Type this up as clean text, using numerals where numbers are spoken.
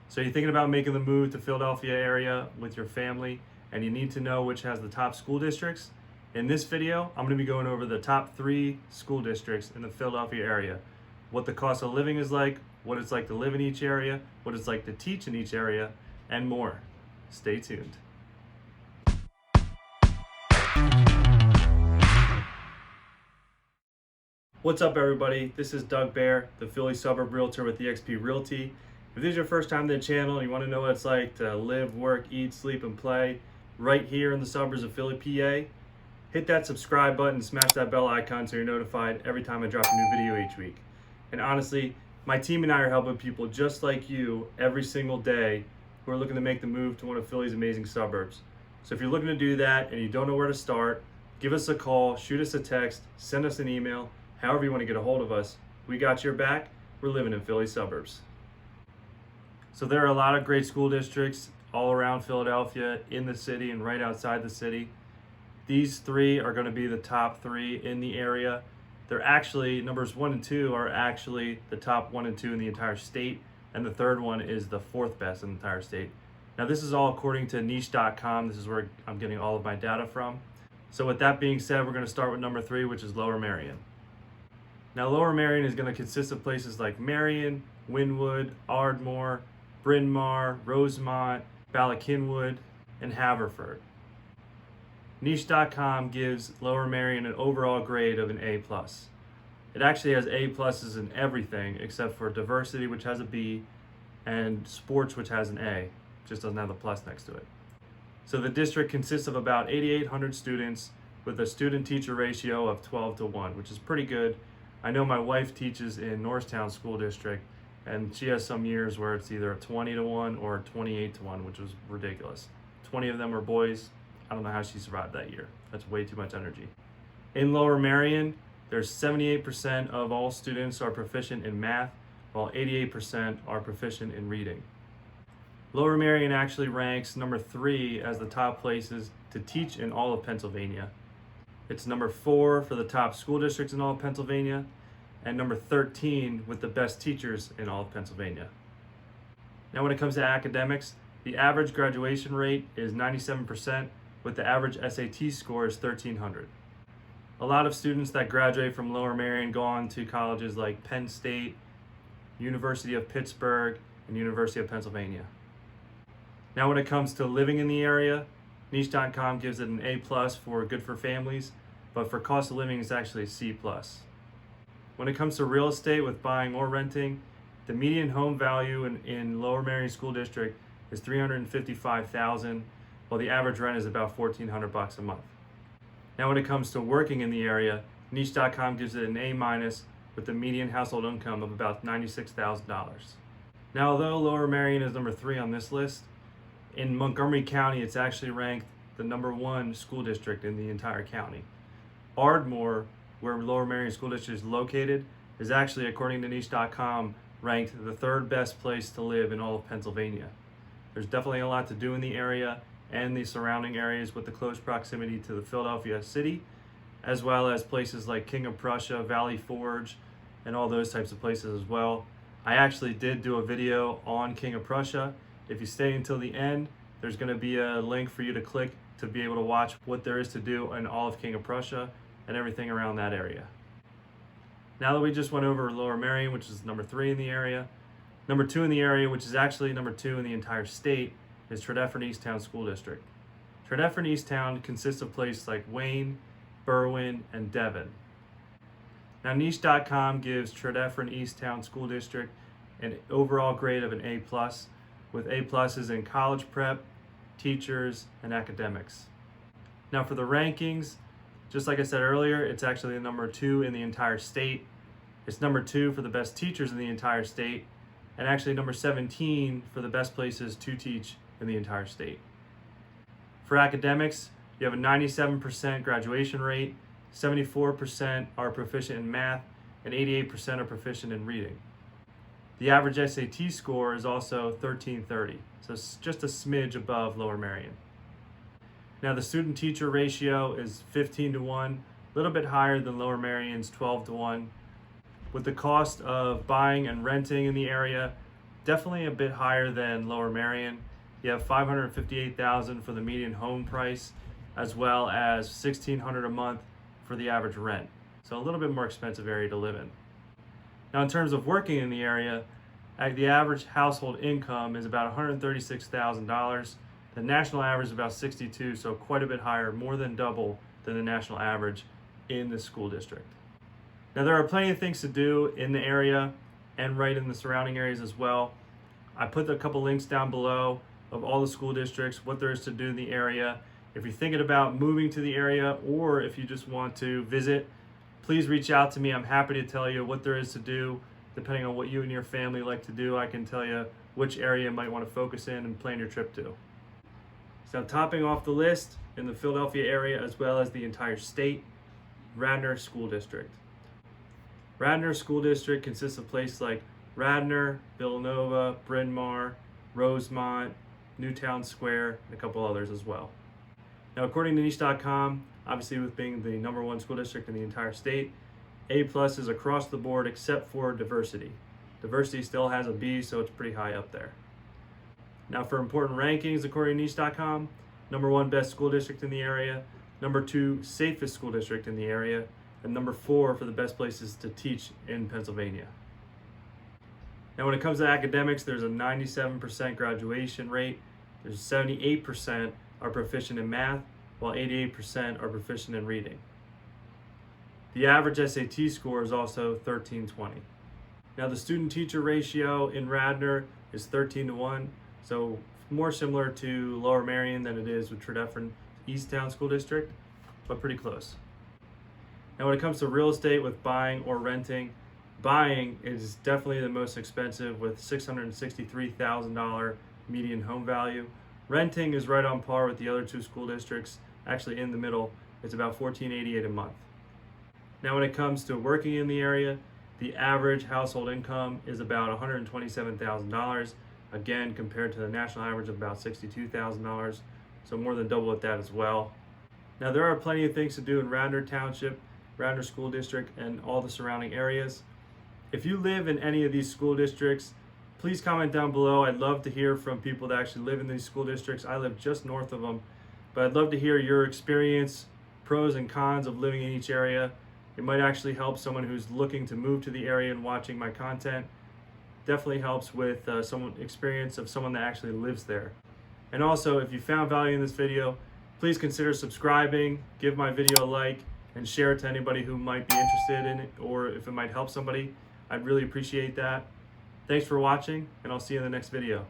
So you're thinking about making the move to Philadelphia area with your family and you need to know which has the top school districts. In this video, I'm going to be going over the top 3 school districts in the Philadelphia area, what the cost of living is like, what it's like to live in each area, what it's like to teach in each area, and more. Stay tuned. What's up, everybody? This is Doug Bair, the Philly Suburb Realtor with eXp Realty. If this is your first time to the channel and you want to know what it's like to live, work, eat, sleep, and play right here in the suburbs of Philly, PA, hit that subscribe button, smash that bell icon so you're notified every time I drop a new video each week. And honestly, my team and I are helping people just like you every single day who are looking to make the move to one of Philly's amazing suburbs. So if you're looking to do that and you don't know where to start, give us a call, shoot us a text, send us an email, however you want to get a hold of us. We got your back. We're living in Philly suburbs. So there are a lot of great school districts all around Philadelphia, in the city and right outside the city. These 3 are going to be the top 3 in the area. They're actually, numbers 1 and 2 are actually the top 1 and 2 in the entire state, and the third one is the 4th best in the entire state. Now this is all according to niche.com. This is where I'm getting all of my data from. So with that being said, we're going to start with number 3, which is Lower Merion. Now Lower Merion is going to consist of places like Merion, Wynwood, Ardmore, Bryn Mawr, Rosemont, Ballackinwood, and Haverford. Niche.com gives Lower Merion an overall grade of an A+. It actually has A pluses in everything except for diversity, which has a B, and sports, which has an A. It just doesn't have the plus next to it. So the district consists of about 8,800 students with a student-teacher ratio of 12:1, which is pretty good. I know my wife teaches in Norristown School District, and she has some years where it's either a 20:1 or 28:1, which was ridiculous. 20 of them were boys. I don't know how she survived that year. That's way too much energy. In Lower Merion, there's 78% of all students are proficient in math, while 88% are proficient in reading. Lower Merion actually ranks number 3 as the top places to teach in all of Pennsylvania. It's number 4 for the top school districts in all of Pennsylvania, and number 13 with the best teachers in all of Pennsylvania. Now when it comes to academics, the average graduation rate is 97%, with the average SAT score is 1,300. A lot of students that graduate from Lower Merion go on to colleges like Penn State, University of Pittsburgh, and University of Pennsylvania. Now when it comes to living in the area, Niche.com gives it an A+ for good for families, but for cost of living it's actually a C+. When it comes to real estate with buying or renting, the median home value in Lower Merion School District is $355,000, while the average rent is about $1,400 a month. Now when it comes to working in the area, Niche.com gives it an A- with the median household income of about $96,000. Now although Lower Merion is number 3 on this list, in Montgomery County it's actually ranked the number 1 school district in the entire county. Ardmore, where Lower Merion School District is located, is actually, according to Niche.com, ranked the 3rd best place to live in all of Pennsylvania. There's definitely a lot to do in the area and the surrounding areas with the close proximity to the Philadelphia city, as well as places like King of Prussia, Valley Forge, and all those types of places as well. I actually did do a video on King of Prussia. If you stay until the end, there's going to be a link for you to click to be able to watch what there is to do in all of King of Prussia and everything around that area. Now that we just went over Lower Merion, which is number 3 in the area, number 2 in the area, which is actually number 2 in the entire state, is Tredyffrin Easttown School District. Tredyffrin Easttown consists of places like Wayne, Berwyn, and Devon. Now Niche.com gives Tredyffrin Easttown School District an overall grade of an A+, with A+ in college prep, teachers, and academics. Now for the rankings, just like I said earlier, it's actually the number 2 in the entire state. It's number 2 for the best teachers in the entire state, and actually number 17 for the best places to teach in the entire state. For academics, you have a 97% graduation rate, 74% are proficient in math, and 88% are proficient in reading. The average SAT score is also 1330, so it's just a smidge above Lower Merion. Now the student-teacher ratio is 15:1, a little bit higher than Lower Merion's 12:1. With the cost of buying and renting in the area, definitely a bit higher than Lower Merion. You have $558,000 for the median home price, as well as $1,600 a month for the average rent. So a little bit more expensive area to live in. Now, in terms of working in the area, the average household income is about $136,000. The national average is about $62,000, so quite a bit higher, more than double than the national average in the school district. Now, there are plenty of things to do in the area and right in the surrounding areas as well. I put a couple links down below of all the school districts, what there is to do in the area. If you're thinking about moving to the area, or if you just want to visit, please reach out to me. I'm happy to tell you what there is to do. Depending on what you and your family like to do, I can tell you which area you might want to focus in and plan your trip to. So topping off the list in the Philadelphia area, as well as the entire state, Radnor School District. Radnor School District consists of places like Radnor, Villanova, Bryn Mawr, Rosemont, Newtown Square, and a couple others as well. Now, according to niche.com, obviously with being the #1 school district in the entire state, A+ is across the board except for diversity. Diversity still has a B, so it's pretty high up there. Now, for important rankings, according to niche.com, #1 best school district in the area, #2 safest school district in the area, and #4 for the best places to teach in Pennsylvania. Now, when it comes to academics, there's a 97% graduation rate. There's 78% are proficient in math, while 88% are proficient in reading. The average SAT score is also 1320. Now, the student-teacher ratio in Radnor is 13-1, so more similar to Lower Merion than it is with Tredyffrin Easttown School District, but pretty close. Now, when it comes to real estate with buying or renting, buying is definitely the most expensive with $663,000 median home value. Renting is right on par with the other two school districts, actually in the middle. It's about $1,488 a month. Now, when it comes to working in the area, the average household income is about $127,000, again, compared to the national average of about $62,000, so more than double at that as well. Now, there are plenty of things to do in Radnor Township, Radnor School District, and all the surrounding areas. If you live in any of these school districts, please comment down below. I'd love to hear from people that actually live in these school districts. I live just north of them, but I'd love to hear your experience, pros and cons of living in each area. It might actually help someone who's looking to move to the area and watching my content. Definitely helps with experience of someone that actually lives there. And also, if you found value in this video, please consider subscribing, give my video a like, and share it to anybody who might be interested in it, or if it might help somebody. I'd really appreciate that. Thanks for watching, and I'll see you in the next video.